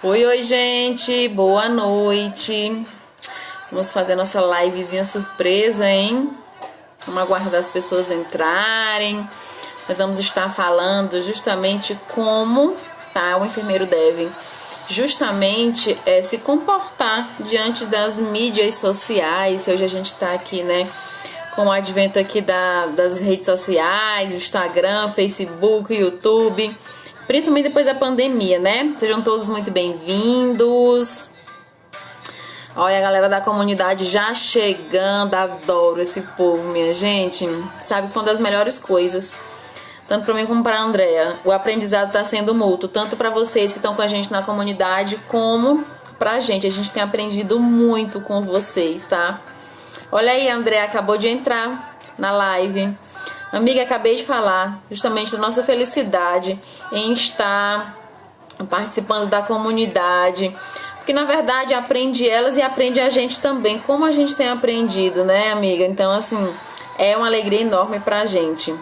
Oi, oi, gente, boa noite. Vamos fazer nossa livezinha surpresa, hein? Vamos aguardar as pessoas entrarem. Nós vamos estar falando justamente como, tá, o enfermeiro deve justamente se comportar diante das mídias sociais. Hoje a gente tá aqui, né, com o advento aqui das redes sociais, Instagram, Facebook, YouTube, principalmente depois da pandemia, né? Sejam todos muito bem-vindos. Olha a galera da comunidade já chegando, adoro esse povo, minha gente. Sabe que foi uma das melhores coisas, tanto para mim como para a Andrea. O aprendizado está sendo mútuo, tanto para vocês que estão com a gente na comunidade, como pra gente. A gente tem aprendido muito com vocês, tá? Olha aí, a Andrea acabou de entrar na live. Amiga, acabei de falar justamente da nossa felicidade em estar participando da comunidade, porque na verdade aprende elas e aprende a gente também, como a gente tem aprendido, né, amiga? Então, assim, é uma alegria enorme pra gente.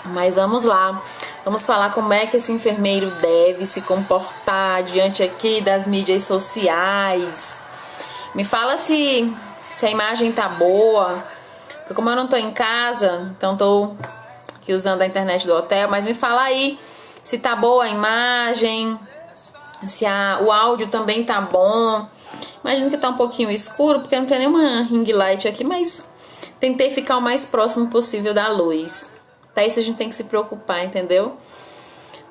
Mas vamos lá, vamos falar como é que esse enfermeiro deve se comportar diante aqui das mídias sociais. Me fala se a imagem tá boa, porque como eu não tô em casa, então tô aqui usando a internet do hotel, mas me fala aí se tá boa a imagem, se o áudio também tá bom. Imagino que tá um pouquinho escuro, porque não tem nenhuma ring light aqui, mas tentei ficar o mais próximo possível da luz. Tá, isso a gente tem que se preocupar, entendeu?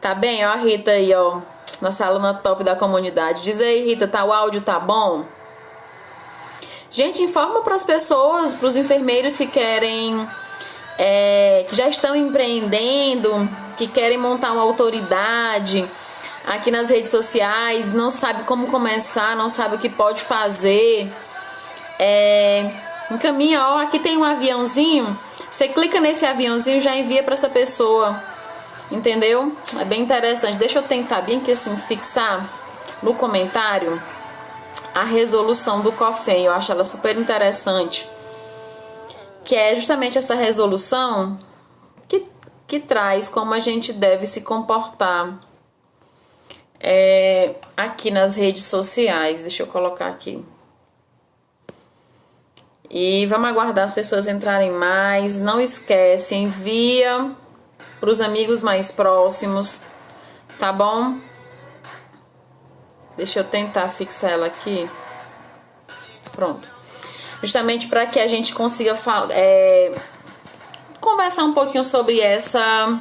Tá bem? Ó a Rita aí, ó, nossa aluna top da comunidade. Diz aí, Rita, tá, o áudio tá bom? Gente, informa para as pessoas, para os enfermeiros que querem, que já estão empreendendo, que querem montar uma autoridade aqui nas redes sociais, não sabe como começar, não sabe o que pode fazer. Encaminha, ó, aqui tem um aviãozinho, você clica nesse aviãozinho e já envia para essa pessoa, entendeu? É bem interessante. Deixa eu tentar bem que assim fixar no comentário a resolução do COFEM. Eu acho ela super interessante, que é justamente essa resolução que traz como a gente deve se comportar aqui nas redes sociais. Deixa eu colocar aqui. E vamos aguardar as pessoas entrarem mais. Não esquece, envia para os amigos mais próximos, tá bom? Deixa eu tentar fixar ela aqui. Pronto. Justamente para que a gente consiga conversar um pouquinho sobre essa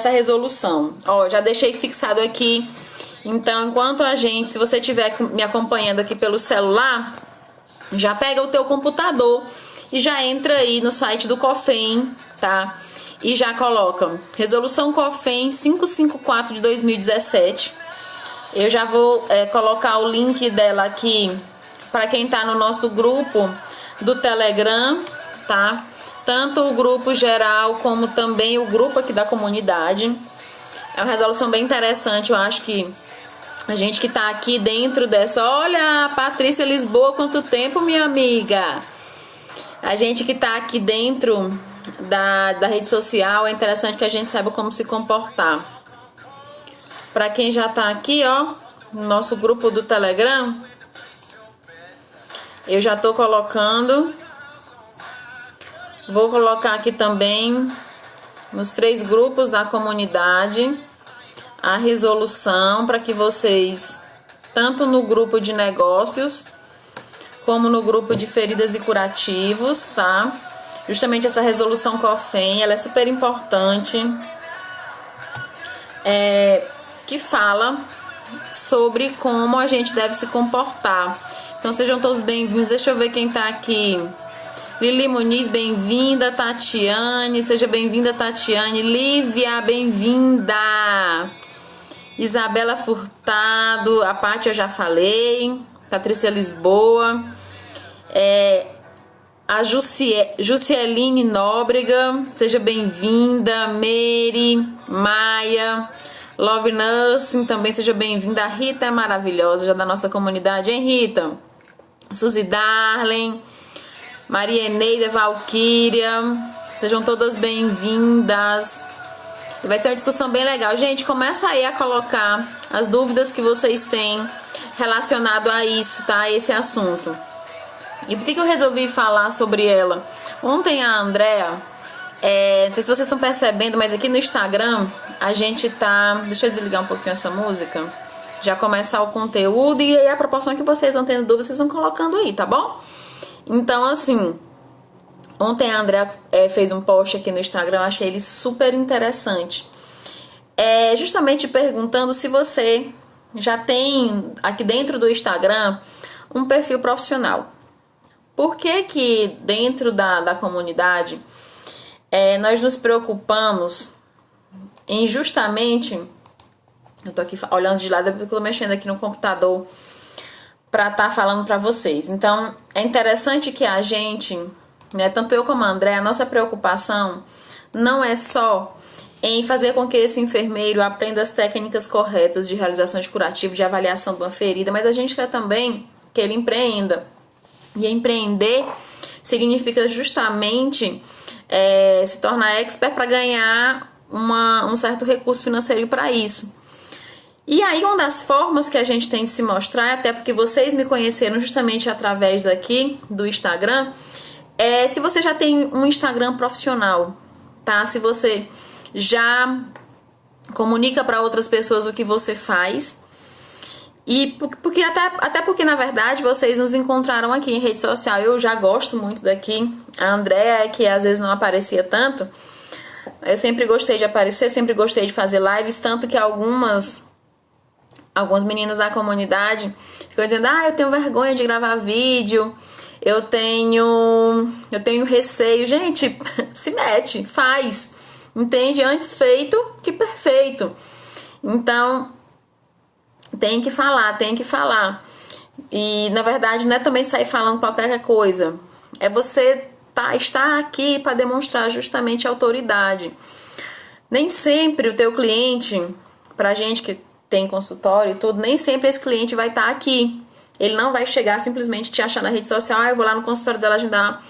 resolução. Ó, já deixei fixado aqui. Então, enquanto se você estiver me acompanhando aqui pelo celular, já pega o teu computador e já entra aí no site do COFEM, tá? E já coloca Resolução COFEM 554 de 2017. Eu já vou colocar o link dela aqui para quem tá no nosso grupo do Telegram, tá? Tanto o grupo geral como também o grupo aqui da comunidade. É uma resolução bem interessante, eu acho que a gente que tá aqui dentro dessa... Olha, Patrícia Lisboa, quanto tempo, minha amiga! A gente que tá aqui dentro da rede social, é interessante que a gente saiba como se comportar. Pra quem já tá aqui, ó, no nosso grupo do Telegram, eu já tô colocando. Vou colocar aqui também nos 3 grupos da comunidade a resolução para que vocês, tanto no grupo de negócios como no grupo de feridas e curativos, tá? Justamente essa resolução COFEM, ela é super importante, que fala sobre como a gente deve se comportar. Então sejam todos bem-vindos. Deixa eu ver quem tá aqui. Lili Muniz, bem-vinda. Tatiane, seja bem-vinda, Tatiane. Lívia, bem-vinda. Isabela Furtado, a Paty eu já falei. Patrícia Lisboa. A Jusceline Nóbrega, seja bem-vinda. Mary, Maia, Love Nursing, também seja bem-vinda. A Rita é maravilhosa, já da nossa comunidade, hein, Rita? Suzy Darling, Maria Eneida, Valquíria, sejam todas bem-vindas. E vai ser uma discussão bem legal. Gente, começa aí a colocar as dúvidas que vocês têm relacionado a isso, tá? A esse assunto. E por que eu resolvi falar sobre ela? Ontem a Andrea, não sei se vocês estão percebendo, mas aqui no Instagram a gente tá... Deixa eu desligar um pouquinho essa música. Já começar o conteúdo e aí a proporção que vocês vão tendo dúvidas, vocês vão colocando aí, tá bom? Então, assim, ontem a Andrea fez um post aqui no Instagram, eu achei ele super interessante. Justamente perguntando se você já tem aqui dentro do Instagram um perfil profissional. Por que que dentro da comunidade nós nos preocupamos em justamente... Eu tô aqui olhando de lado porque eu tô mexendo aqui no computador pra estar falando pra vocês. Então, é interessante que a gente, né, tanto eu como a André, a nossa preocupação não é só em fazer com que esse enfermeiro aprenda as técnicas corretas de realização de curativo, de avaliação de uma ferida, mas a gente quer também que ele empreenda. E empreender significa justamente se tornar expert para ganhar um certo recurso financeiro para isso. E aí, uma das formas que a gente tem de se mostrar, até porque vocês me conheceram justamente através daqui do Instagram, se você já tem um Instagram profissional, tá? Se você já comunica para outras pessoas o que você faz. E porque até porque, na verdade, vocês nos encontraram aqui em rede social. Eu já gosto muito daqui. A Andrea, que às vezes não aparecia tanto, eu sempre gostei de aparecer, sempre gostei de fazer lives, tanto que algumas meninas da comunidade ficam dizendo: eu tenho vergonha de gravar vídeo, eu tenho receio. Gente, se mete, faz, entende? Antes feito que perfeito. Então, tem que falar. E, na verdade, não é também sair falando qualquer coisa. É você estar aqui para demonstrar justamente a autoridade. Nem sempre o teu cliente, pra gente que tem consultório e tudo, nem sempre esse cliente vai estar aqui. Ele não vai chegar simplesmente te achar na rede social: eu vou lá no consultório dela agendar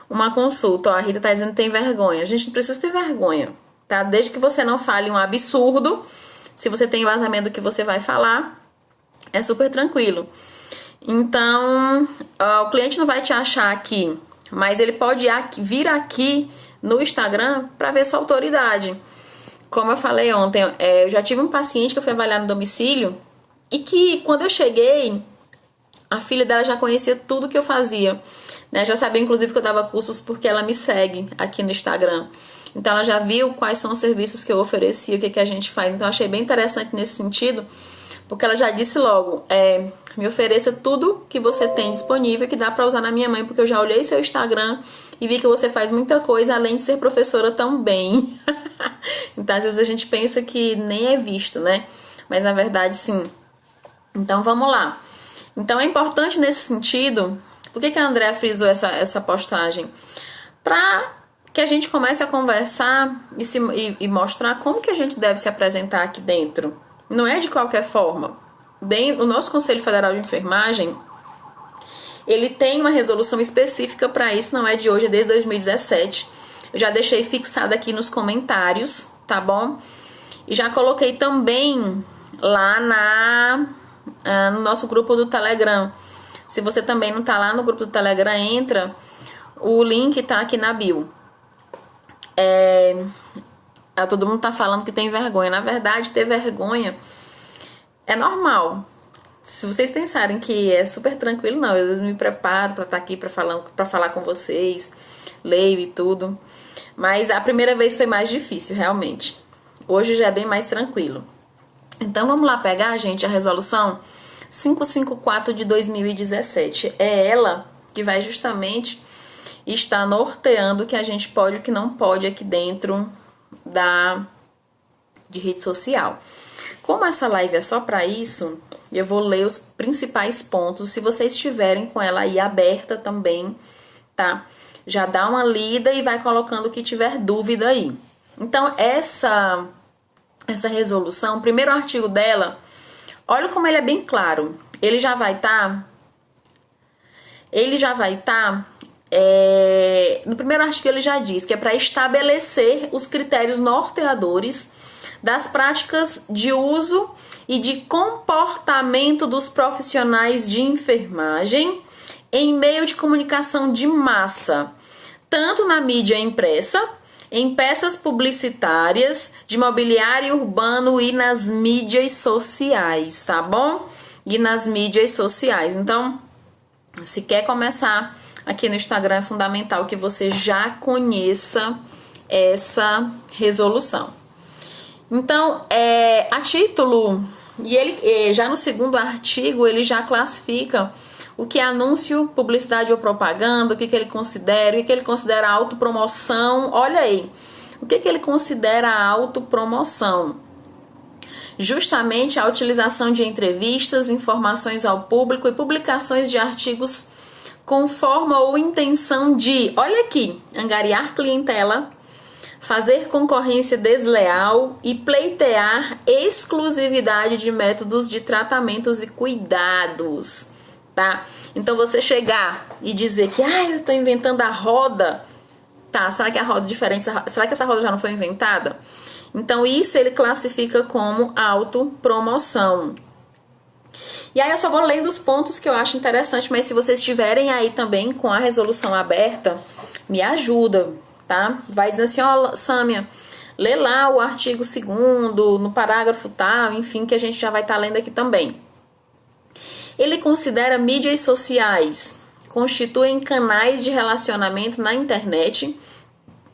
uma consulta. A Rita tá dizendo que tem vergonha. A gente não precisa ter vergonha, tá? Desde que você não fale um absurdo, se você tem vazamento do que você vai falar, é super tranquilo. Então, o cliente não vai te achar aqui, mas ele pode vir aqui no Instagram para ver sua autoridade. Como eu falei ontem, eu já tive um paciente que eu fui avaliar no domicílio e que, quando eu cheguei, a filha dela já conhecia tudo que eu fazia, né? Já sabia, inclusive, que eu dava cursos porque ela me segue aqui no Instagram. Então, ela já viu quais são os serviços que eu oferecia, o que a gente faz. Então, eu achei bem interessante nesse sentido, porque ela já disse logo: me ofereça tudo que você tem disponível que dá para usar na minha mãe, porque eu já olhei seu Instagram e vi que você faz muita coisa, além de ser professora também. Então, às vezes a gente pensa que nem é visto, né? Mas, na verdade, sim. Então, vamos lá. Então, é importante nesse sentido. Por que a Andrea frisou essa postagem? Para que a gente comece a conversar e mostrar como que a gente deve se apresentar aqui dentro. Não é de qualquer forma. O nosso Conselho Federal de Enfermagem, ele tem uma resolução específica para isso, não é de hoje, é desde 2017. Eu já deixei fixado aqui nos comentários, tá bom? E já coloquei também lá no nosso grupo do Telegram. Se você também não tá lá no grupo do Telegram, entra. O link tá aqui na bio. Todo mundo tá falando que tem vergonha. Na verdade, ter vergonha é normal. Se vocês pensarem que é super tranquilo, não. Eu às vezes me preparo pra estar aqui pra falar com vocês, leio e tudo. Mas a primeira vez foi mais difícil, realmente. Hoje já é bem mais tranquilo. Então vamos lá pegar, gente, a resolução 554 de 2017. É ela que vai justamente estar norteando o que a gente pode e o que não pode aqui dentro de rede social. Como essa live é só para isso, eu vou ler os principais pontos. Se vocês estiverem com ela aí aberta também, tá? Já dá uma lida e vai colocando o que tiver dúvida aí. Então, essa resolução, o primeiro artigo dela, olha como ele é bem claro. Ele já vai estar no primeiro artigo ele já diz que é para estabelecer os critérios norteadores das práticas de uso e de comportamento dos profissionais de enfermagem em meio de comunicação de massa, tanto na mídia impressa, em peças publicitárias, de mobiliário urbano e nas mídias sociais, tá bom? E nas mídias sociais. Então, se quer começar aqui no Instagram, é fundamental que você já conheça essa resolução. Então, a título, e ele já no segundo artigo, ele já classifica o que é anúncio, publicidade ou propaganda, o que ele considera, o que ele considera autopromoção. Olha aí, o que ele considera autopromoção? Justamente a utilização de entrevistas, informações ao público e publicações de artigos com forma ou intenção de, olha aqui, angariar clientela, fazer concorrência desleal e pleitear exclusividade de métodos de tratamentos e cuidados. Tá? Então você chegar e dizer que eu tô inventando a roda, tá? Será que a roda é diferente? Será que essa roda já não foi inventada? Então isso ele classifica como autopromoção. E aí eu só vou lendo os pontos que eu acho interessante, mas se vocês estiverem aí também com a resolução aberta, me ajuda, tá? Vai dizer assim, Sâmia, lê lá o artigo 2º, no parágrafo tal, enfim, que a gente já vai estar lendo aqui também. Ele considera mídias sociais constituem canais de relacionamento na internet,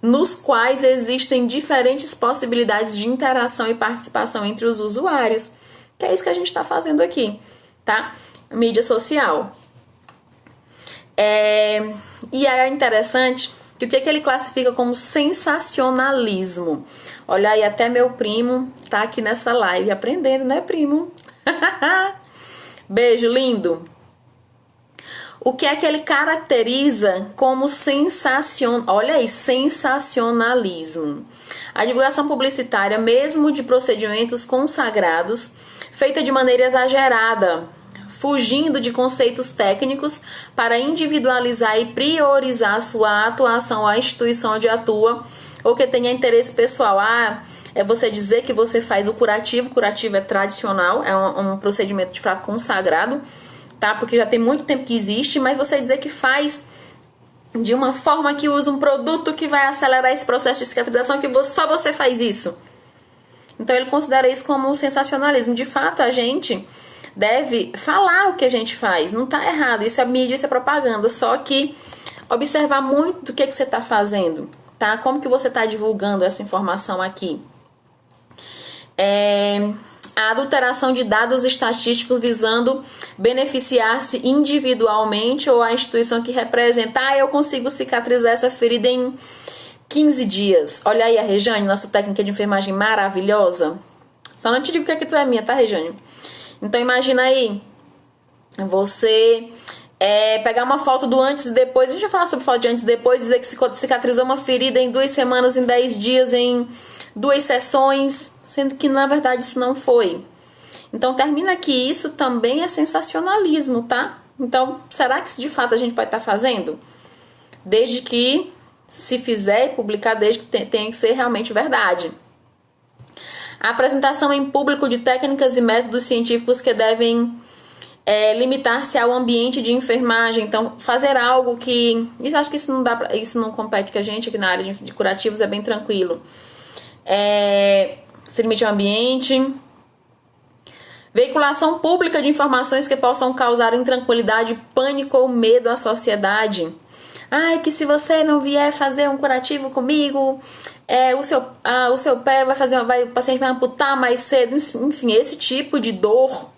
nos quais existem diferentes possibilidades de interação e participação entre os usuários, que é isso que a gente está fazendo aqui, tá? Mídia social. E é interessante que o que ele classifica como sensacionalismo. Olha aí, até meu primo tá aqui nessa live aprendendo, né, primo? Beijo, lindo. O que é que ele caracteriza como olha aí, sensacionalismo? A divulgação publicitária, mesmo de procedimentos consagrados, feita de maneira exagerada, fugindo de conceitos técnicos para individualizar e priorizar sua atuação à instituição onde atua ou que tenha interesse pessoal. É você dizer que você faz o curativo é tradicional, é um procedimento de fato consagrado, tá? Porque já tem muito tempo que existe, mas você dizer que faz de uma forma que usa um produto que vai acelerar esse processo de cicatrização, que só você faz isso. Então ele considera isso como um sensacionalismo. De fato, a gente deve falar o que a gente faz, não tá errado, isso é mídia, isso é propaganda, só que observar muito do que você está fazendo, tá? Como que você está divulgando essa informação aqui. A adulteração de dados estatísticos visando beneficiar-se individualmente ou a instituição que representa. Eu consigo cicatrizar essa ferida em 15 dias. Olha aí a Rejane, nossa técnica de enfermagem maravilhosa. Só não te digo que aqui tu é minha, tá, Rejane? Então imagina aí, você pegar uma foto do antes e depois, a gente vai falar sobre foto de antes e depois, dizer que cicatrizou uma ferida em 2 semanas, em 10 dias, em 2 sessões, sendo que na verdade isso não foi. Então termina que isso também é sensacionalismo, tá? Então, será que de fato a gente pode estar fazendo? Desde que se fizer e publicar, desde que tenha que ser realmente verdade. A apresentação em público de técnicas e métodos científicos que devem limitar-se ao ambiente de enfermagem. Então, fazer algo que... Eu acho que isso não compete com a gente aqui na área de curativos, é bem tranquilo. Se limite ao ambiente. Veiculação pública de informações que possam causar intranquilidade, pânico ou medo à sociedade. Que se você não vier fazer um curativo comigo, o seu pé o paciente vai amputar mais cedo. Enfim, esse tipo de dor,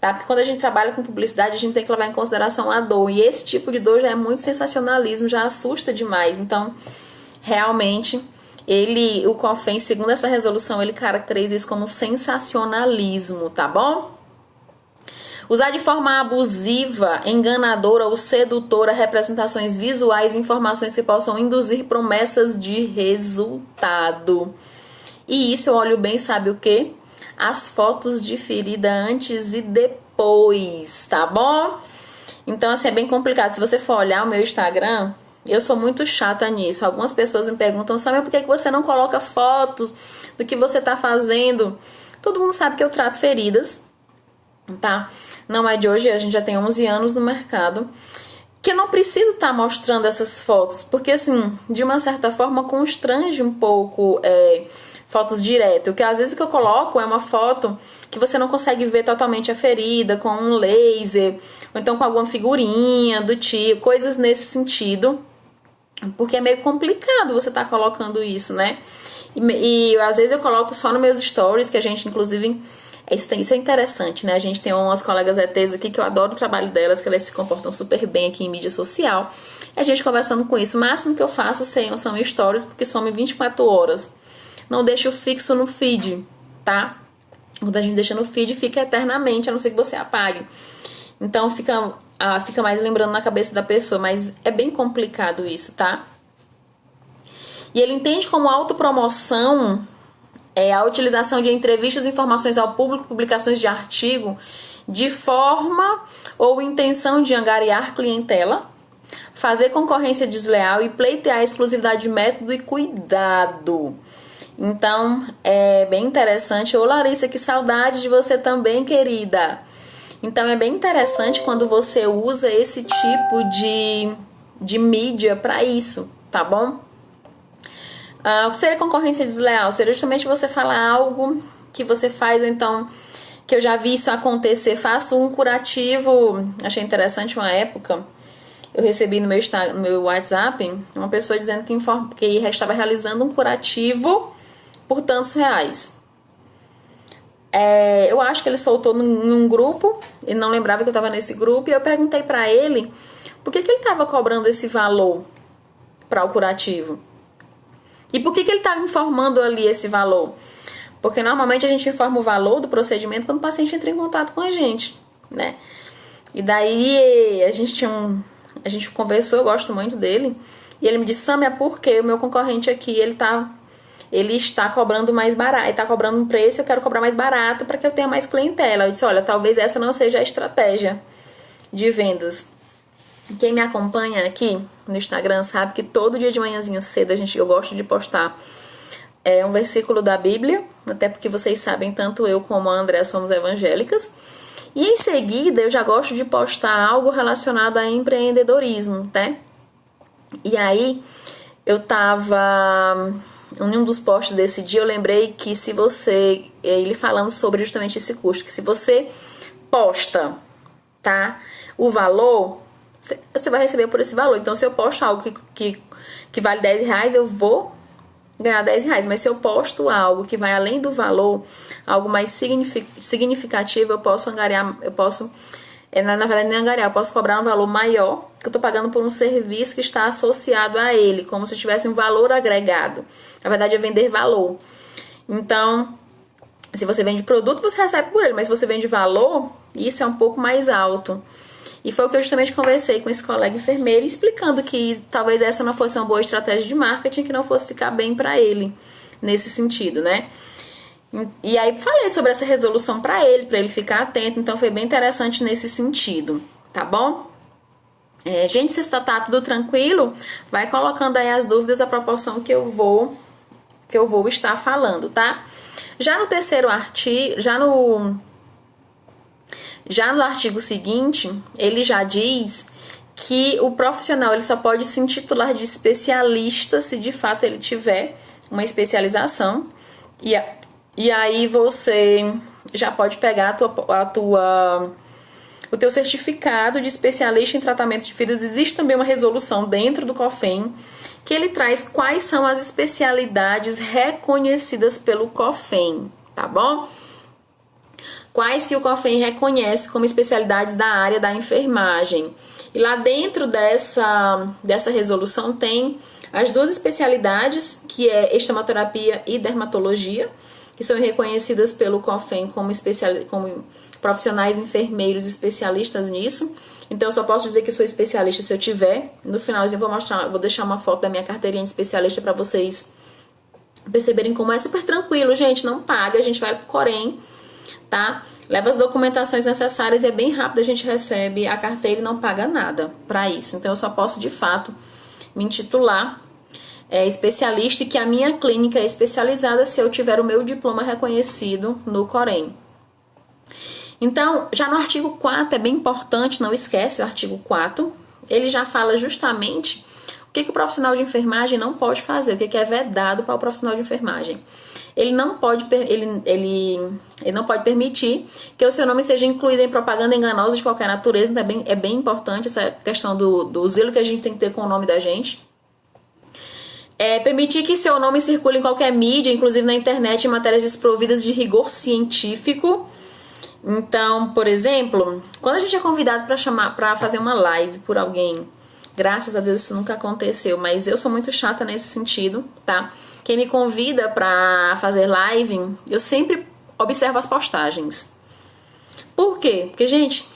tá? Porque quando a gente trabalha com publicidade, a gente tem que levar em consideração a dor. E esse tipo de dor já é muito sensacionalismo, já assusta demais. Então, realmente, o COFEN, segundo essa resolução, ele caracteriza isso como sensacionalismo, tá bom? Usar de forma abusiva, enganadora ou sedutora representações visuais e informações que possam induzir promessas de resultado. E isso eu olho bem, sabe o quê? As fotos de ferida antes e depois, tá bom? Então, assim, é bem complicado. Se você for olhar o meu Instagram, Eu sou muito chata nisso. Algumas pessoas me perguntam, Samia, por que você não coloca fotos do que você tá fazendo? Todo mundo sabe que eu trato feridas, tá? Não é de hoje, a gente já tem 11 anos no mercado. Que eu não preciso estar mostrando essas fotos, porque assim, de uma certa forma constrange um pouco fotos direto. O que às vezes que eu coloco é uma foto que você não consegue ver totalmente a ferida, com um laser, ou então com alguma figurinha do tipo, coisas nesse sentido, porque é meio complicado você estar colocando isso, né? E às vezes eu coloco só nos meus stories, que a gente inclusive... Isso é interessante, né? A gente tem umas colegas ETs aqui que eu adoro o trabalho delas, que elas se comportam super bem aqui em mídia social. E a gente conversando com isso. O máximo que eu faço são stories, porque somem 24 horas. Não deixo fixo no feed, tá? Quando a gente deixa no feed, fica eternamente, a não ser que você apague. Então fica mais lembrando na cabeça da pessoa, mas é bem complicado isso, tá? E ele entende como autopromoção a utilização de entrevistas, informações ao público, publicações de artigo, de forma ou intenção de angariar clientela, fazer concorrência desleal e pleitear a exclusividade de método e cuidado. Então, é bem interessante. Ô Larissa, que saudade de você também, querida. Então, é bem interessante quando você usa esse tipo de mídia para isso, tá bom? O que seria concorrência desleal? Seria justamente você falar algo que você faz, ou então que eu já vi isso acontecer. Faço um curativo. Achei interessante uma época. Eu recebi no meu WhatsApp uma pessoa dizendo que estava realizando um curativo por tantos reais. Eu acho que ele soltou num grupo, ele não lembrava que eu estava nesse grupo, e eu perguntei para ele por que ele estava cobrando esse valor para o curativo. E por que ele estava informando ali esse valor? Porque normalmente a gente informa o valor do procedimento quando o paciente entra em contato com a gente, né? E daí a gente conversou, eu gosto muito dele, e ele me disse, Samia, por que o meu concorrente aqui, ele está cobrando mais barato, ele está cobrando um preço, eu quero cobrar mais barato para que eu tenha mais clientela. Eu disse, olha, talvez essa não seja a estratégia de vendas. Quem me acompanha aqui no Instagram sabe que todo dia de manhãzinha cedo eu gosto de postar um versículo da Bíblia, até porque vocês sabem, tanto eu como a Andréa somos evangélicas. E em seguida eu já gosto de postar algo relacionado a empreendedorismo, né? E aí eu tava... Em um dos posts desse dia eu lembrei que ele falando sobre justamente esse custo, que se você posta, tá, o valor, você vai receber por esse valor. Então, se eu posto algo que vale 10 reais, eu vou ganhar 10 reais. Mas se eu posto algo que vai além do valor, algo mais significativo, eu posso angariar, na verdade, nem angariar, eu posso cobrar um valor maior, que eu estou pagando por um serviço que está associado a ele, como se tivesse um valor agregado. Na verdade, é vender valor. Então, se você vende produto, você recebe por ele, mas se você vende valor, isso é um pouco mais alto. E foi o que eu justamente conversei com esse colega enfermeiro, explicando que talvez essa não fosse uma boa estratégia de marketing, que não fosse ficar bem para ele nesse sentido, né? E aí falei sobre essa resolução para ele ficar atento. Então foi bem interessante nesse sentido, tá bom? Gente, se está tudo tranquilo, vai colocando aí as dúvidas à proporção que eu vou estar falando, tá? Já no terceiro artigo, já no artigo seguinte, ele já diz que o profissional ele só pode se intitular de especialista se de fato ele tiver uma especialização. E aí você já pode pegar o teu certificado de especialista em tratamento de feridas. Existe também uma resolução dentro do COFEM que ele traz quais são as especialidades reconhecidas pelo COFEM, tá bom? Quais que o COFEM reconhece como especialidades da área da enfermagem. E lá dentro dessa resolução tem as duas especialidades, que é estomaterapia e dermatologia, que são reconhecidas pelo COFEM como profissionais enfermeiros especialistas nisso. Então eu só posso dizer que sou especialista se eu tiver. No finalzinho eu vou deixar uma foto da minha carteirinha de especialista para vocês perceberem como é super tranquilo, gente, não paga, a gente vai pro Corém, tá? Leva as documentações necessárias e é bem rápido, a gente recebe a carteira e não paga nada para isso. Então eu só posso de fato me intitular especialista e que a minha clínica é especializada se eu tiver o meu diploma reconhecido no Corém. Então, já no artigo 4 é bem importante, não esquece o artigo 4, ele já fala justamente o que o profissional de enfermagem não pode fazer, o que é vedado para o profissional de enfermagem. Ele não pode permitir que o seu nome seja incluído em propaganda enganosa de qualquer natureza. Então é bem importante essa questão do zelo que a gente tem que ter com o nome da gente. Permitir que seu nome circule em qualquer mídia, inclusive na internet, em matérias desprovidas de rigor científico. Então, por exemplo, quando a gente é convidado para fazer uma live por alguém, graças a Deus isso nunca aconteceu, mas eu sou muito chata nesse sentido, tá? Quem me convida para fazer live, eu sempre observo as postagens. Por quê? Porque, gente,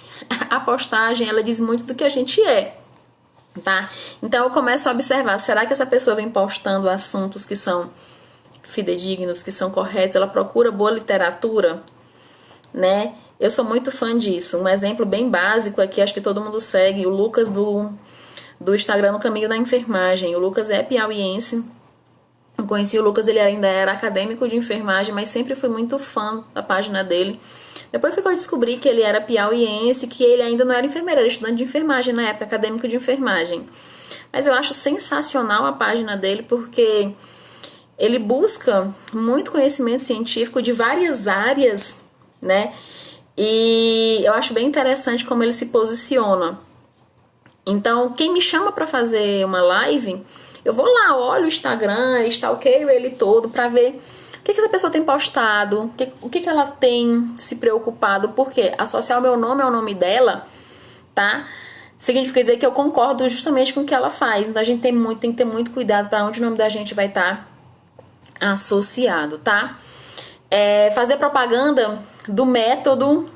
a postagem, ela diz muito do que a gente é, tá? Então eu começo a observar, será que essa pessoa vem postando assuntos que são fidedignos, que são corretos, ela procura boa literatura, né? Eu sou muito fã disso. Um exemplo bem básico aqui, acho que todo mundo segue, o Lucas do Instagram No Caminho da Enfermagem. O Lucas é piauiense. Eu conheci o Lucas, ele ainda era acadêmico de enfermagem, mas sempre fui muito fã da página dele. Depois foi que eu descobri que ele era piauiense, que ele ainda não era enfermeiro, era estudante de enfermagem na época, acadêmico de enfermagem. Mas eu acho sensacional a página dele, porque ele busca muito conhecimento científico de várias áreas, né? E eu acho bem interessante como ele se posiciona. Então, quem me chama para fazer uma live, eu vou lá, olho o Instagram, stalkeio ele todo para ver o que essa pessoa tem postado, o que ela tem se preocupado, porque associar o meu nome ao nome dela, tá? Significa dizer que eu concordo justamente com o que ela faz. Então a gente tem que ter muito cuidado para onde o nome da gente vai estar associado, tá? Fazer propaganda do método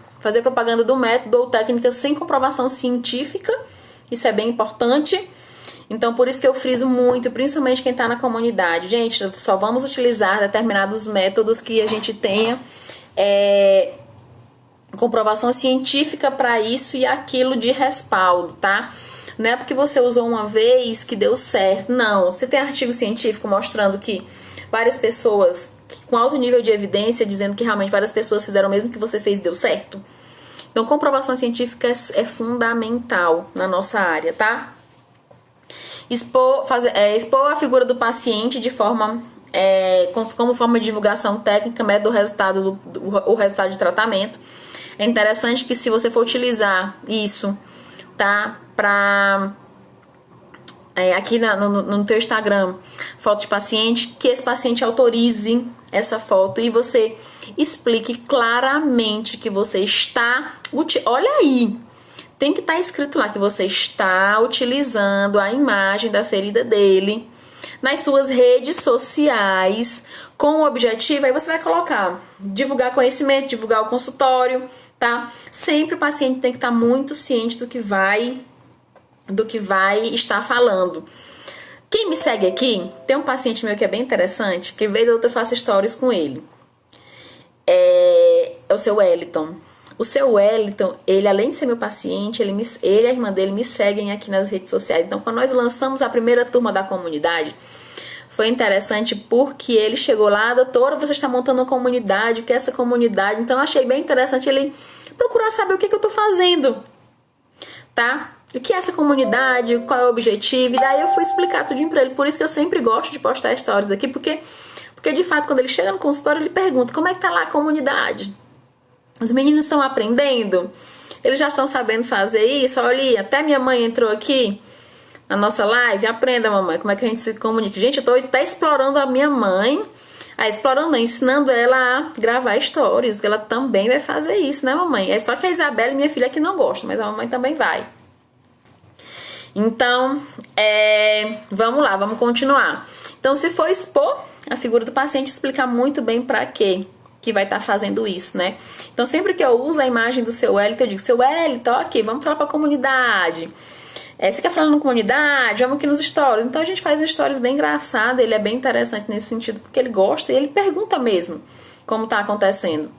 ou técnica sem comprovação científica, isso é bem importante. Então, por isso que eu friso muito, principalmente quem está na comunidade. Gente, só vamos utilizar determinados métodos que a gente tenha comprovação científica para isso e aquilo de respaldo, tá? Não é porque você usou uma vez que deu certo, não. Você tem artigo científico mostrando que várias pessoas com alto nível de evidência dizendo que realmente várias pessoas fizeram o mesmo que você fez e deu certo. Então, comprovação científica é fundamental na nossa área, tá? Expor a figura do paciente de forma, como forma de divulgação técnica, método, o resultado de tratamento. É interessante que se você for utilizar isso, tá? Aqui no teu Instagram, foto de paciente, que esse paciente autorize essa foto e você explique claramente que você está... Olha aí! Tem que estar escrito lá que você está utilizando a imagem da ferida dele nas suas redes sociais com o objetivo, aí você vai colocar divulgar conhecimento, divulgar o consultório, tá? Sempre o paciente tem que estar muito ciente do que vai estar falando. Quem me segue aqui, tem um paciente meu que é bem interessante, que vez ou outra eu faço stories com ele. É o seu Wellington. O seu Wellington, ele além de ser meu paciente, ele e a irmã dele me seguem aqui nas redes sociais. Então, quando nós lançamos a primeira turma da comunidade, foi interessante porque ele chegou lá, doutora, você está montando uma comunidade, o que é essa comunidade? Então, eu achei bem interessante ele procurar saber o que eu estou fazendo, tá? O que é essa comunidade, qual é o objetivo, e daí eu fui explicar tudinho pra ele. Por isso que eu sempre gosto de postar stories aqui, porque de fato, quando ele chega no consultório, ele pergunta, como é que tá lá a comunidade? Os meninos estão aprendendo? Eles já estão sabendo fazer isso? Olha, até minha mãe entrou aqui na nossa live. Aprenda, mamãe, como é que a gente se comunica. Gente, eu tô até explorando a minha mãe. Ensinando ela a gravar stories. Que ela também vai fazer isso, né, mamãe? É só que a Isabela, minha filha, que não gosta, mas a mamãe também vai. Então, vamos lá, vamos continuar. Então, se for expor a figura do paciente, explicar muito bem para quê que vai estar fazendo isso, né? Então, sempre que eu uso a imagem do seu Wellington, eu digo, seu Wellington, ok, vamos falar para a comunidade. Você quer falar na comunidade? Vamos aqui nos stories. Então, a gente faz stories bem engraçados, ele é bem interessante nesse sentido, porque ele gosta e ele pergunta mesmo como tá acontecendo,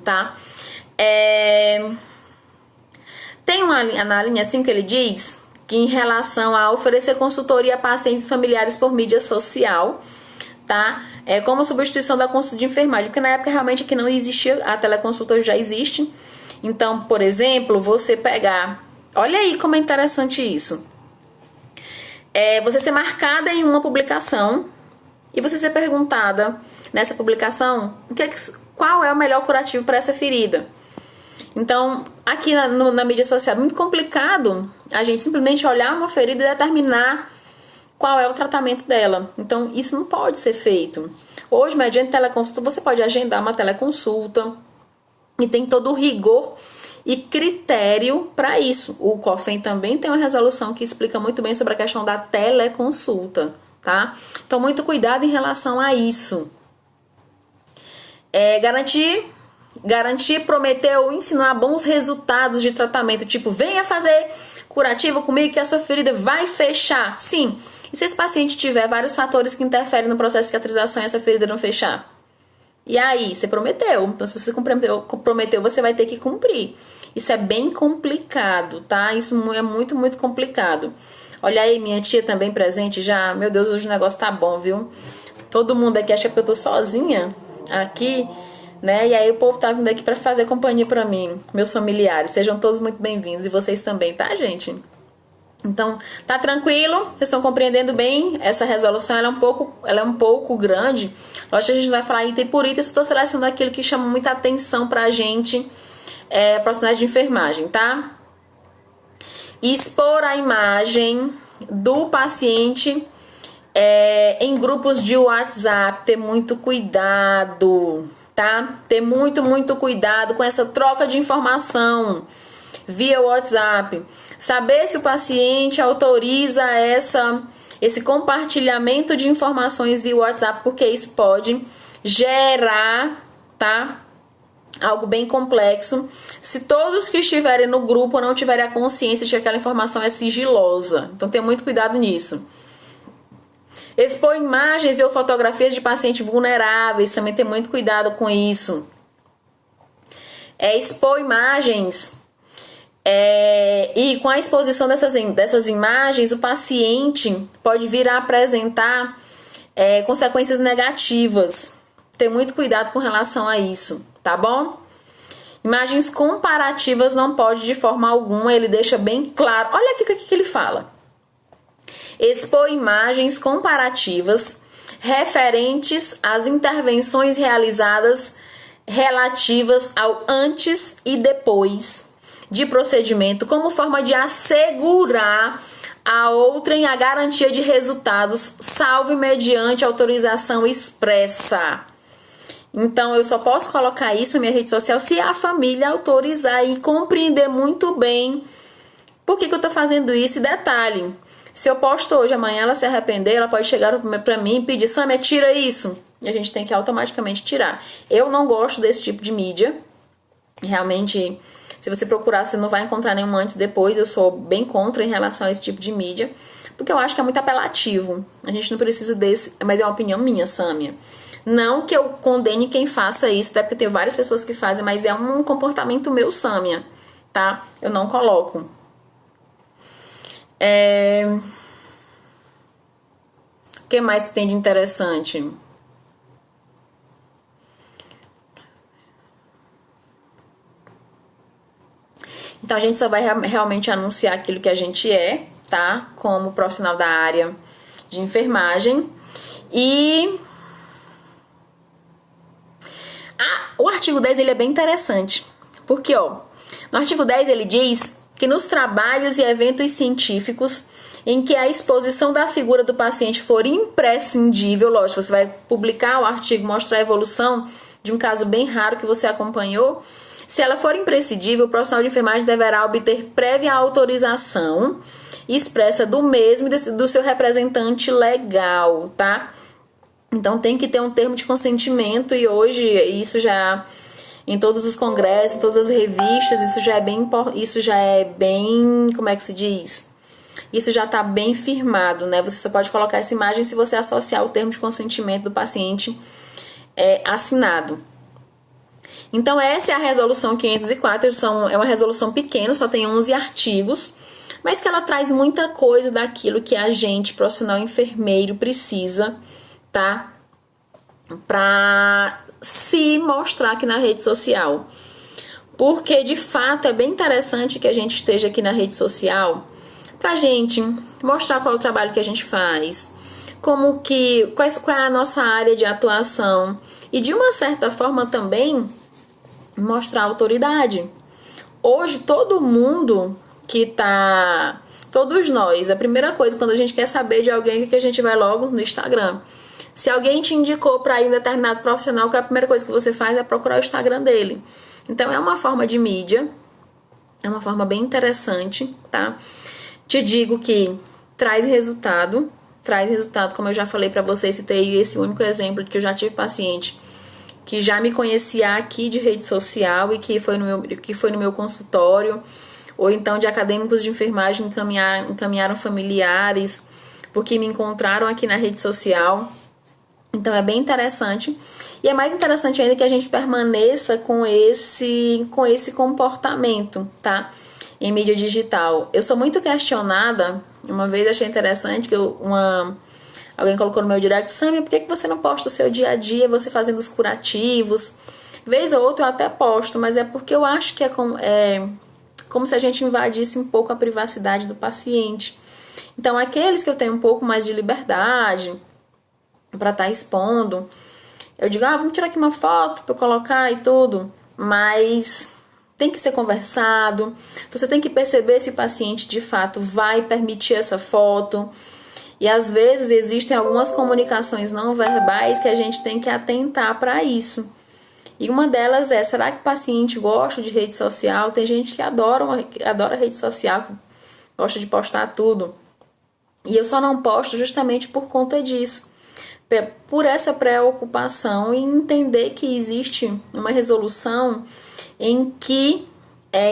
tá? Tem uma linha, na linha assim que ele diz, que em relação a oferecer consultoria a pacientes e familiares por mídia social, tá? Como substituição da consulta de enfermagem, porque na época realmente aqui não existia, a teleconsulta hoje já existe. Então, por exemplo, você pegar, olha aí como é interessante isso. Você ser marcada em uma publicação e você ser perguntada nessa publicação qual é o melhor curativo para essa ferida. Então, aqui na mídia social é muito complicado a gente simplesmente olhar uma ferida e determinar qual é o tratamento dela. Então, isso não pode ser feito. Hoje, mediante teleconsulta, você pode agendar uma teleconsulta e tem todo o rigor e critério para isso. O COFEM também tem uma resolução que explica muito bem sobre a questão da teleconsulta, tá? Então, muito cuidado em relação a isso. Garantir, prometer ou ensinar bons resultados de tratamento, tipo, venha fazer curativo comigo que a sua ferida vai fechar. Sim. E se esse paciente tiver vários fatores que interferem no processo de cicatrização e essa ferida não fechar? E aí, você prometeu. Então, se você prometeu, você vai ter que cumprir. Isso é bem complicado, tá? Isso é muito, muito complicado. Olha aí, minha tia também presente já. Meu Deus, hoje o negócio tá bom, viu? Todo mundo aqui acha que eu tô sozinha aqui, né? E aí o povo tá vindo aqui pra fazer companhia pra mim. Meus familiares, sejam todos muito bem-vindos. E vocês também, tá, gente? Então, tá tranquilo? Vocês estão compreendendo bem? Essa resolução, ela é um pouco grande. Lógico que a gente vai falar item por item. Eu estou selecionando aquilo que chama muita atenção pra gente, profissionais de enfermagem, tá? Expor a imagem do paciente em grupos de WhatsApp. Ter muito cuidado, tá? Ter muito, muito cuidado com essa troca de informação via WhatsApp. Saber se o paciente autoriza esse compartilhamento de informações via WhatsApp, porque isso pode gerar, tá? Algo bem complexo. Se todos que estiverem no grupo não tiverem a consciência de que aquela informação é sigilosa. Então, tenha muito cuidado nisso. Expor imagens ou fotografias de pacientes vulneráveis. Também tem muito cuidado com isso. Expor imagens. E com a exposição dessas imagens, o paciente pode vir a apresentar consequências negativas. Tem muito cuidado com relação a isso, tá bom? Imagens comparativas não pode de forma alguma, ele deixa bem claro. Olha aqui o que ele fala. Expor imagens comparativas referentes às intervenções realizadas relativas ao antes e depois de procedimento, como forma de assegurar a outrem a garantia de resultados, salvo mediante autorização expressa. Então, eu só posso colocar isso na minha rede social se a família autorizar e compreender muito bem por que eu estou fazendo isso. E detalhe, se eu posto hoje, amanhã ela se arrepender, ela pode chegar para mim e pedir, Sâmia, tira isso. E a gente tem que automaticamente tirar. Eu não gosto desse tipo de mídia. Realmente, se você procurar, você não vai encontrar nenhum antes e depois. Eu sou bem contra em relação a esse tipo de mídia, porque eu acho que é muito apelativo. A gente não precisa desse, mas é uma opinião minha, Sâmia. Não que eu condene quem faça isso, até porque tem várias pessoas que fazem, mas é um comportamento meu, Sâmia, tá? Eu não coloco. O que mais que tem de interessante? Então, a gente só vai realmente anunciar aquilo que a gente tá? Como profissional da área de enfermagem. E o artigo 10, ele é bem interessante. Porque, no artigo 10, ele diz que nos trabalhos e eventos científicos em que a exposição da figura do paciente for imprescindível, lógico, você vai publicar o artigo, mostrar a evolução de um caso bem raro que você acompanhou. Se ela for imprescindível, o profissional de enfermagem deverá obter prévia autorização expressa do mesmo e do seu representante legal, tá? Então tem que ter um termo de consentimento e hoje isso já em todos os congressos, em todas as revistas, isso já é bem, como é que se diz? Isso já está bem firmado, né? Você só pode colocar essa imagem se você associar o termo de consentimento do paciente assinado. Então essa é a resolução 504, é uma resolução pequena, só tem 11 artigos, mas que ela traz muita coisa daquilo que a gente, profissional enfermeiro, precisa, tá? Pra se mostrar aqui na rede social. Porque, de fato, é bem interessante que a gente esteja aqui na rede social pra gente mostrar qual é o trabalho que a gente faz, qual é a nossa área de atuação e, de uma certa forma, também mostrar autoridade. Hoje, todo mundo que tá... Todos nós, a primeira coisa, quando a gente quer saber de alguém, que a gente vai logo no Instagram. Se alguém te indicou para ir em um determinado profissional, que a primeira coisa que você faz é procurar o Instagram dele. Então, é uma forma de mídia, é uma forma bem interessante, tá? Te digo que traz resultado, como eu já falei para vocês, citei esse único exemplo de que eu já tive paciente que já me conhecia aqui de rede social e que foi no meu consultório, ou então de acadêmicos de enfermagem encaminharam familiares, porque me encontraram aqui na rede social. Então é bem interessante. E é mais interessante ainda que a gente permaneça com esse comportamento, tá? Em mídia digital. Eu sou muito questionada. Uma vez eu achei interessante que alguém colocou no meu direct: Samia, por que você não posta o seu dia a dia, você fazendo os curativos? Vez ou outra eu até posto, mas é porque eu acho que é como se a gente invadisse um pouco a privacidade do paciente. Então, aqueles que eu tenho um pouco mais de liberdade para estar expondo, eu digo, vamos tirar aqui uma foto para eu colocar e tudo, mas tem que ser conversado, você tem que perceber se o paciente de fato vai permitir essa foto, e às vezes existem algumas comunicações não verbais que a gente tem que atentar para isso. E uma delas é, será que o paciente gosta de rede social? Tem gente que adora rede social, que gosta de postar tudo. E eu só não posto justamente por conta disso. Por essa preocupação em entender que existe uma resolução em que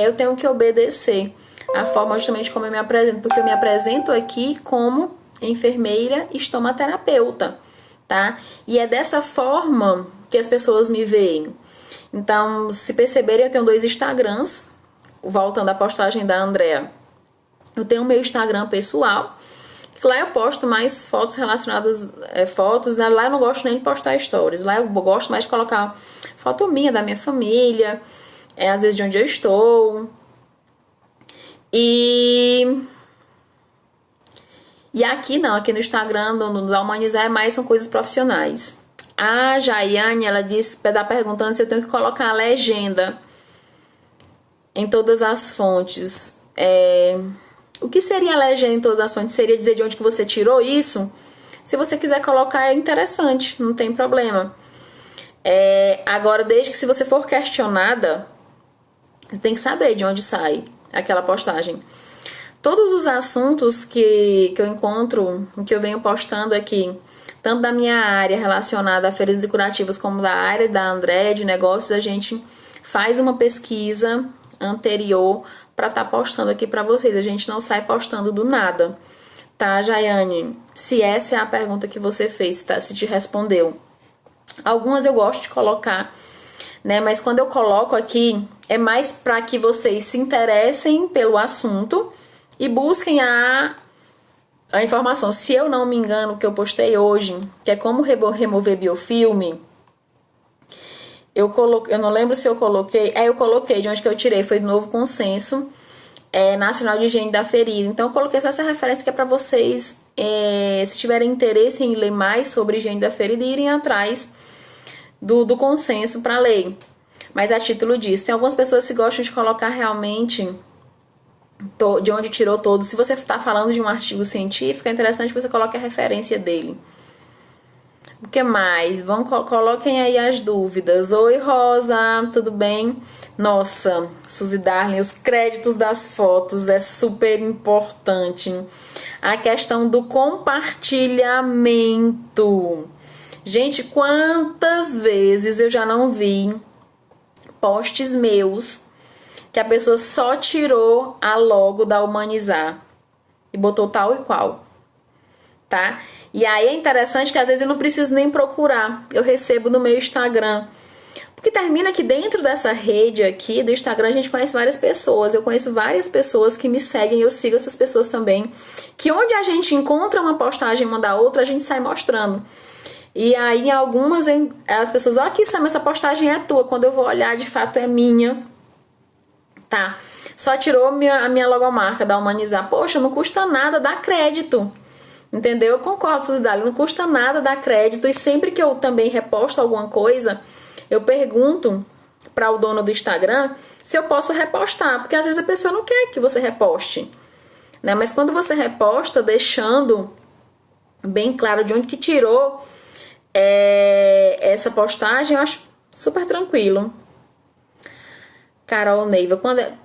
eu tenho que obedecer. A forma justamente como eu me apresento. Porque eu me apresento aqui como enfermeira estomaterapeuta, tá? E é dessa forma que as pessoas me veem. Então, se perceberem, eu tenho 2 Instagrams. Voltando à postagem da Andrea, eu tenho o meu Instagram pessoal, que lá eu posto mais fotos relacionadas, né? Lá eu não gosto nem de postar stories. Lá eu gosto mais de colocar foto minha, da minha família, às vezes de onde eu estou. E aqui não, aqui no Instagram, no da Humanizar, são coisas profissionais. A Jaiane, ela tá perguntando se eu tenho que colocar a legenda em todas as fontes. O que seria a legenda em todas as fontes? Seria dizer de onde que você tirou isso? Se você quiser colocar, é interessante, não tem problema. Agora, desde que se você for questionada, você tem que saber de onde sai aquela postagem. Todos os assuntos que eu encontro, que eu venho postando aqui, tanto da minha área relacionada a feridas e curativos, como da área da André, de negócios, a gente faz uma pesquisa anterior para estar postando aqui para vocês. A gente não sai postando do nada, tá, Jaiane? Se essa é a pergunta que você fez, tá? Se te respondeu. Algumas eu gosto de colocar, né? Mas quando eu coloco aqui, é mais para que vocês se interessem pelo assunto e busquem a informação. Se eu não me engano, o que eu postei hoje, que é como remover biofilme, eu não lembro se eu coloquei, eu coloquei, de onde que eu tirei, foi do novo consenso nacional de higiene da ferida. Então eu coloquei só essa referência que é para vocês, se tiverem interesse em ler mais sobre higiene da ferida, irem atrás do consenso para ler. Mas a título disso, tem algumas pessoas que gostam de colocar realmente de onde tirou todo. Se você está falando de um artigo científico, é interessante que você coloque a referência dele. O que mais? Coloquem aí as dúvidas. Oi, Rosa, tudo bem? Nossa, Suzy Darling, os créditos das fotos é super importante. A questão do compartilhamento. Gente, quantas vezes eu já não vi posts meus que a pessoa só tirou a logo da Humanizar e botou tal e qual, tá? E aí é interessante que às vezes eu não preciso nem procurar. Eu recebo no meu Instagram Porque termina que dentro dessa rede aqui do Instagram a gente conhece várias pessoas. Eu conheço várias pessoas que me seguem, eu sigo essas pessoas também. Que onde a gente encontra uma postagem uma da outra, a gente sai mostrando. E aí algumas as pessoas, ó, aqui Sam, essa postagem é tua. Quando eu vou olhar, de fato é minha. Tá? Só tirou a minha logomarca da Humanizar. Poxa, não custa nada dar crédito. Entendeu? Eu concordo, Suzidali, não custa nada dar crédito. E sempre que eu também reposto alguma coisa, eu pergunto para o dono do Instagram se eu posso repostar. Porque às vezes a pessoa não quer que você reposte, né? Mas quando você reposta, deixando bem claro de onde que tirou essa postagem, eu acho super tranquilo. Carol Neiva,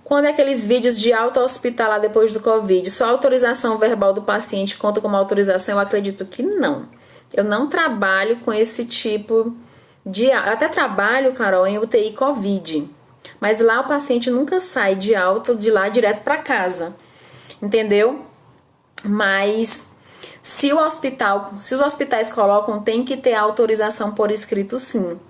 quando é aqueles vídeos de alta hospitalar depois do Covid, só a autorização verbal do paciente conta como autorização? Eu acredito que não. Eu não trabalho com esse tipo de... Eu até trabalho, Carol, em UTI Covid. Mas lá o paciente nunca sai de alta de lá direto para casa. Entendeu? Mas se os hospitais colocam, tem que ter autorização por escrito, sim.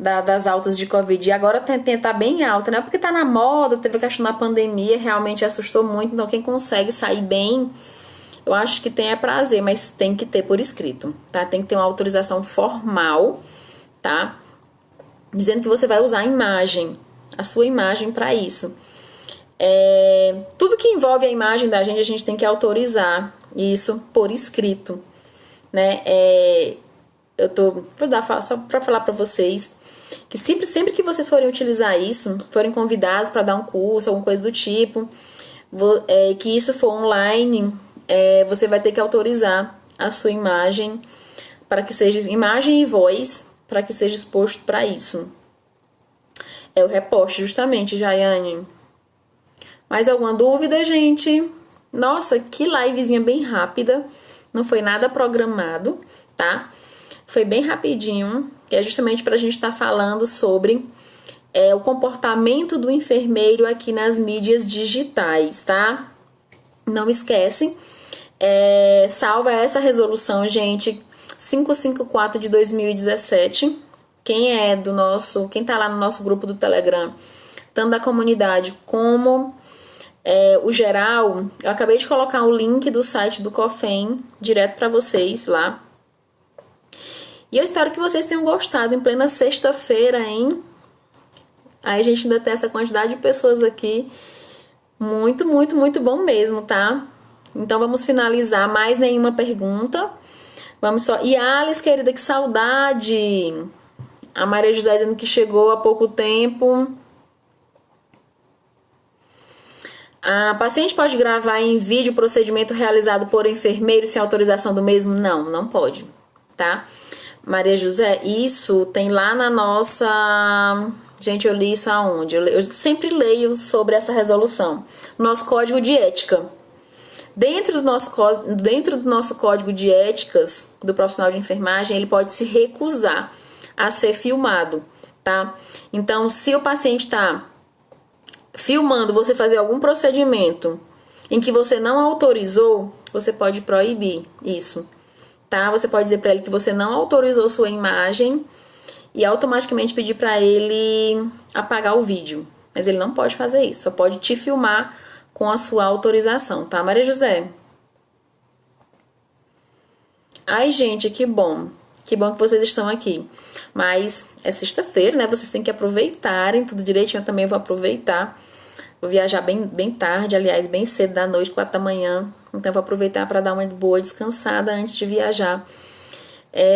Das altas de Covid. E agora tá bem alta, né? Porque tá na moda, teve a questão da pandemia, realmente assustou muito. Então quem consegue sair bem, eu acho que tem prazer, mas tem que ter por escrito, tá? Tem que ter uma autorização formal, tá? Dizendo que você vai usar a imagem, a sua imagem para isso. Tudo que envolve a imagem da gente, a gente tem que autorizar isso por escrito, né? Vou dar só para falar para vocês que sempre que vocês forem utilizar isso, forem convidados para dar um curso, alguma coisa do tipo, que isso for online, você vai ter que autorizar a sua imagem para que seja imagem e voz, para que seja exposto para isso. É o reposte, justamente, Jaiane. Mais alguma dúvida, gente? Nossa, que livezinha bem rápida. Não foi nada programado, tá? Foi bem rapidinho, que é justamente para a gente estar falando sobre o comportamento do enfermeiro aqui nas mídias digitais, tá? Não esquece, salva essa resolução, gente, 554 de 2017. Quem tá lá no nosso grupo do Telegram, tanto da comunidade como o geral, eu acabei de colocar o link do site do COFEM direto para vocês lá. E eu espero que vocês tenham gostado em plena sexta-feira, hein? Aí a gente ainda tem essa quantidade de pessoas aqui. Muito, muito, muito bom mesmo, tá? Então vamos finalizar. Mais nenhuma pergunta. Vamos só... E Alice, querida, que saudade! A Maria José dizendo que chegou há pouco tempo. A paciente pode gravar em vídeo o procedimento realizado por enfermeiro sem autorização do mesmo? Não, não pode, tá? Maria José, isso tem lá na nossa... Gente, eu li isso aonde? Eu sempre leio sobre essa resolução. Nosso código de ética. Dentro do nosso código de éticas do profissional de enfermagem, ele pode se recusar a ser filmado, tá? Então, se o paciente está filmando você fazer algum procedimento em que você não autorizou, você pode proibir isso. Tá? Você pode dizer para ele que você não autorizou sua imagem e automaticamente pedir para ele apagar o vídeo. Mas ele não pode fazer isso, só pode te filmar com a sua autorização, tá, Maria José? Ai, gente, que bom. Que bom que vocês estão aqui. Mas é sexta-feira, né? Vocês têm que aproveitarem tudo direitinho. Eu também vou aproveitar. Vou viajar bem tarde, aliás, bem cedo da noite, 4 da manhã. Então, vou aproveitar para dar uma boa descansada antes de viajar.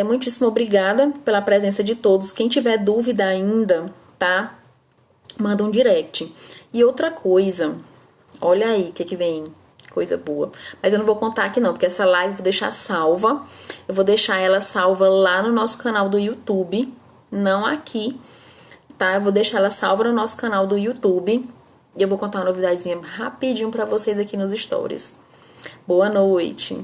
Muitíssimo obrigada pela presença de todos. Quem tiver dúvida ainda, tá? Manda um direct. E outra coisa, olha aí o que vem. Coisa boa. Mas eu não vou contar aqui não, porque essa live eu vou deixar salva. Eu vou deixar ela salva lá no nosso canal do YouTube. Não aqui, tá? Eu vou deixar ela salva no nosso canal do YouTube. E eu vou contar uma novidadezinha rapidinho pra vocês aqui nos stories. Boa noite!